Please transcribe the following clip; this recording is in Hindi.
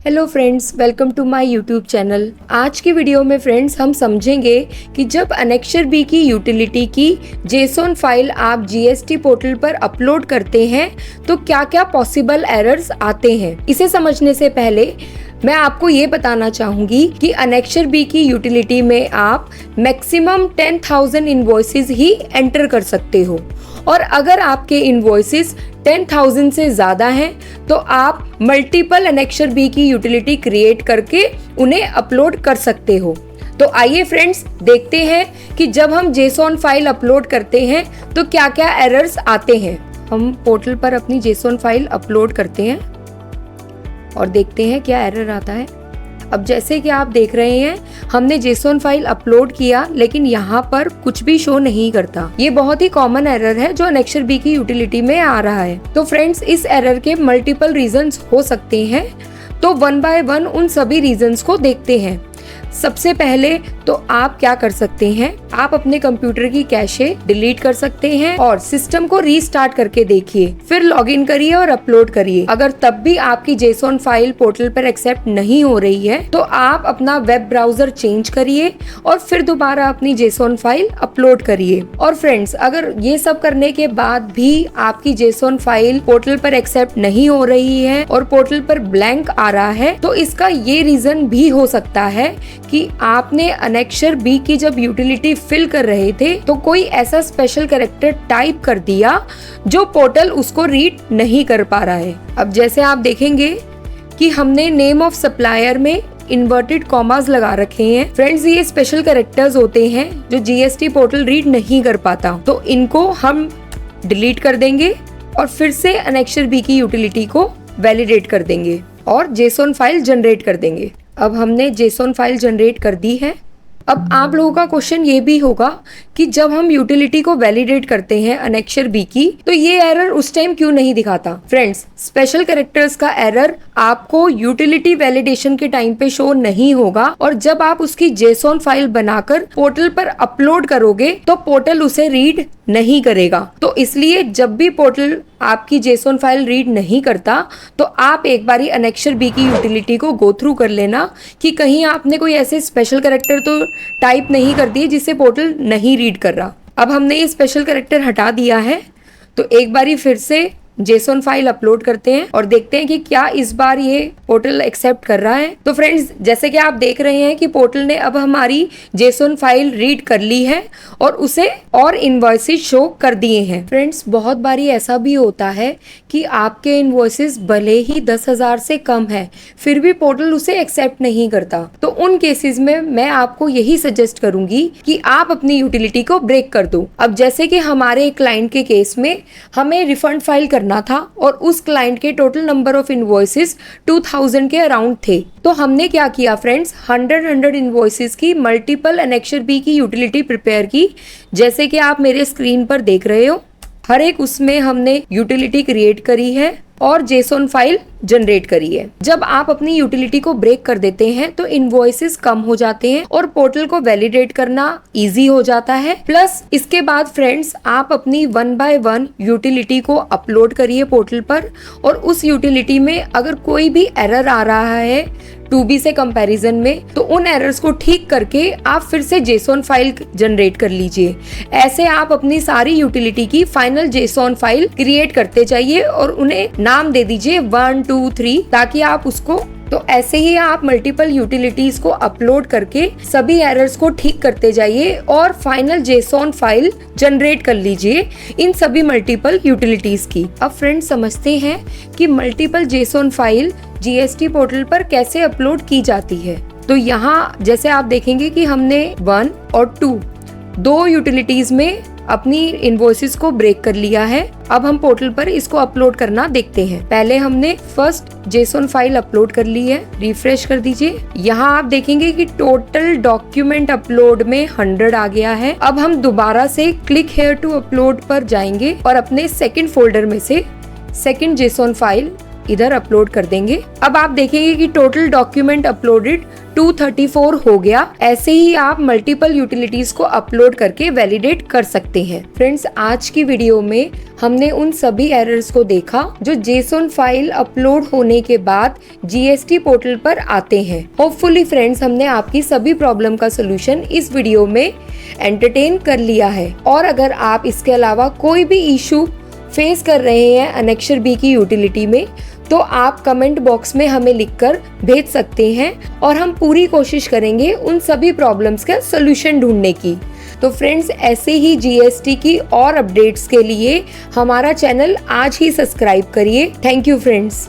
Hello friends, welcome to my YouTube channel. आज की वीडियो में फ्रेंड्स हम समझेंगे कि जब अनेक्शर बी की यूटिलिटी की जेसोन फाइल आप जीएसटी पोर्टल पर अपलोड करते हैं तो क्या क्या पॉसिबल एरर्स आते हैं। इसे समझने से पहले मैं आपको ये बताना चाहूंगी कि अनेक्शर बी की यूटिलिटी में आप मैक्सिमम 10,000 इनवॉइसेस ही एंटर कर सकते हो और अगर आपके इनवॉइसेस 10,000 से ज़्यादा हैं तो आप मल्टीपल अनेक्शर बी की यूटिलिटी क्रिएट करके उन्हें अपलोड कर सकते हो। तो आइए फ्रेंड्स देखते हैं कि जब हम जेसोन फाइल अपलोड करते हैं तो क्या क्या एरर्स आते हैं। हम पोर्टल पर अपनी जेसोन फाइल अपलोड करते हैं और देखते हैं क्या एरर आता है। अब जैसे कि आप देख रहे हैं हमने जेसोन फाइल अपलोड किया लेकिन यहाँ पर कुछ भी शो नहीं करता। ये बहुत ही कॉमन एरर है जो अनेक्शर बी की यूटिलिटी में आ रहा है। तो फ्रेंड्स इस एरर के मल्टीपल रीजंस हो सकते हैं, तो वन बाय वन उन सभी रीजंस को देखते हैं। सबसे पहले तो आप क्या कर सकते हैं, आप अपने कंप्यूटर की कैशे डिलीट कर सकते हैं और सिस्टम को रीस्टार्ट करके देखिए, फिर लॉगिन करिए और अपलोड करिए। अगर तब भी आपकी जेसोन फाइल पोर्टल पर एक्सेप्ट नहीं हो रही है तो आप अपना वेब ब्राउजर चेंज करिए और फिर दोबारा अपनी जेसोन फाइल अपलोड करिए। और फ्रेंड्स अगर ये सब करने के बाद भी आपकी जेसोन फाइल पोर्टल पर एक्सेप्ट नहीं हो रही है और पोर्टल पर ब्लैंक आ रहा है तो इसका ये रीजन भी हो सकता है कि आपने अनेक्शर बी की जब यूटिलिटी फिल कर रहे थे तो कोई ऐसा स्पेशल कैरेक्टर टाइप कर दिया जो पोर्टल उसको रीड नहीं कर पा रहा है। अब जैसे आप देखेंगे कि हमने नेम ऑफ सप्लायर में इन्वर्टेड कॉमास लगा रखे हैं। फ्रेंड्स ये स्पेशल कैरेक्टर्स होते हैं जो जीएसटी पोर्टल रीड नहीं कर पाता, तो इनको हम डिलीट कर देंगे और फिर से अनेक्शर बी की यूटिलिटी को वैलिडेट कर देंगे और जेसोन फाइल जनरेट कर देंगे। अब हमने जेसोन फाइल जनरेट कर दी है। अब आप लोगों का क्वेश्चन ये भी होगा कि जब हम यूटिलिटी को वैलिडेट करते हैं अनेक्शर बी की तो ये एरर उस टाइम क्यों नहीं दिखाता। फ्रेंड्स स्पेशल कैरेक्टर्स का एरर आपको यूटिलिटी वैलिडेशन के टाइम पे शो नहीं होगा और जब आप उसकी जेसोन फाइल बनाकर पोर्टल पर अपलोड करोगे तो पोर्टल उसे रीड नहीं करेगा। तो इसलिए जब भी पोर्टल आपकी जेसोन फाइल रीड नहीं करता तो आप एक बारी अनेक्शर बी की यूटिलिटी को गो थ्रू कर लेना कि कहीं आपने कोई ऐसे स्पेशल कैरेक्टर तो टाइप नहीं कर दिए जिससे पोर्टल नहीं रीड कर रहा। अब हमने ये स्पेशल कैरेक्टर हटा दिया है तो एक बारी फिर से जेसोन फाइल अपलोड करते हैं और देखते हैं कि क्या इस बार ये पोर्टल एक्सेप्ट कर रहा है। तो फ्रेंड्स जैसे कि आप देख रहे हैं कि पोर्टल ने अब हमारी जेसोन फाइल रीड कर ली है और उसे और इनवॉइसेस शो कर दिए हैं। फ्रेंड्स बहुत बारी ऐसा भी होता है कि आपके इनवॉइसेस भले ही 10,000 से कम है फिर भी पोर्टल उसे एक्सेप्ट नहीं करता। तो उन केसेस में मैं आपको यही सजेस्ट करूंगी कि आप अपनी यूटिलिटी को ब्रेक कर दो। अब जैसे कि हमारे क्लाइंट के केस में हमें रिफंड फाइल करना था और उस क्लाइंट के टोटल नंबर ऑफ इनवॉइसेस 2000 के अराउंड थे। तो हमने क्या किया फ्रेंड्स, 100 इनवॉइसेस की मल्टीपल अनेक्शर बी की यूटिलिटी प्रिपेयर की, जैसे कि आप मेरे स्क्रीन पर देख रहे हो। हर एक उसमें हमने यूटिलिटी क्रिएट करी है और जेसोन फाइल जनरेट करी है। जब आप अपनी यूटिलिटी को ब्रेक कर देते हैं तो इनवॉइसेस कम हो जाते हैं और पोर्टल को वैलिडेट करना इजी हो जाता है। प्लस इसके बाद फ्रेंड्स आप अपनी वन बाय वन यूटिलिटी को अपलोड करिए पोर्टल पर और उस यूटिलिटी में अगर कोई भी एरर आ रहा है 2B से कंपैरिजन में तो उन एरर्स को ठीक करके आप फिर से जेसोन फाइल जनरेट कर लीजिए। ऐसे आप अपनी सारी यूटिलिटी की फाइनल जेसोन फाइल क्रिएट करते जाइए और उन्हें नाम दे दीजिए 1 2 3 ताकि आप उसको, तो ऐसे ही आप मल्टीपल यूटिलिटीज को अपलोड करके सभी एरर्स को ठीक करते जाइए और फाइनल जेसोन फाइल जनरेट कर लीजिए इन सभी मल्टीपल यूटिलिटीज की। अब फ्रेंड्स समझते हैं कि multiple JSON file GST portal पर कैसे अपलोड की जाती है। तो यहाँ जैसे आप देखेंगे कि हमने 1 और 2 दो यूटिलिटीज में अपनी इनवॉइसेस को ब्रेक कर लिया है। अब हम पोर्टल पर इसको अपलोड करना देखते हैं। पहले हमने फर्स्ट जेसोन फाइल अपलोड कर ली है, रिफ्रेश कर दीजिए। यहाँ आप देखेंगे कि टोटल डॉक्यूमेंट अपलोड में 100 आ गया है। अब हम दोबारा से क्लिक हेयर टू अपलोड पर जाएंगे और अपने सेकंड फोल्डर में से सेकंड जेसोन फाइल इधर अपलोड कर देंगे। अब आप देखेंगे कि टोटल डॉक्यूमेंट अपलोडेड 234 हो गया। ऐसे ही आप मल्टीपल यूटिलिटीज को अपलोड करके वैलिडेट कर सकते हैं। फ्रेंड्स, आज की वीडियो में हमने उन सभी एरर्स को देखा जो JSON फाइल अपलोड होने के बाद GST पोर्टल पर आते हैं। होपफुली फ्रेंड्स, हमने आपकी सभी प्रॉब्लम का सोल्यूशन इस वीडियो में एंटरटेन कर लिया है। और अगर आप इसके अलावा कोई भी इशू फेस कर रहे हैं अनेक्शर बी की यूटिलिटी में, तो आप कमेंट बॉक्स में हमें लिखकर भेज सकते हैं और हम पूरी कोशिश करेंगे उन सभी प्रॉब्लम्स का सोल्यूशन ढूंढने की। तो फ्रेंड्स, ऐसे ही GST की और अपडेट्स के लिए हमारा चैनल आज ही सब्सक्राइब करिए। Thank you friends.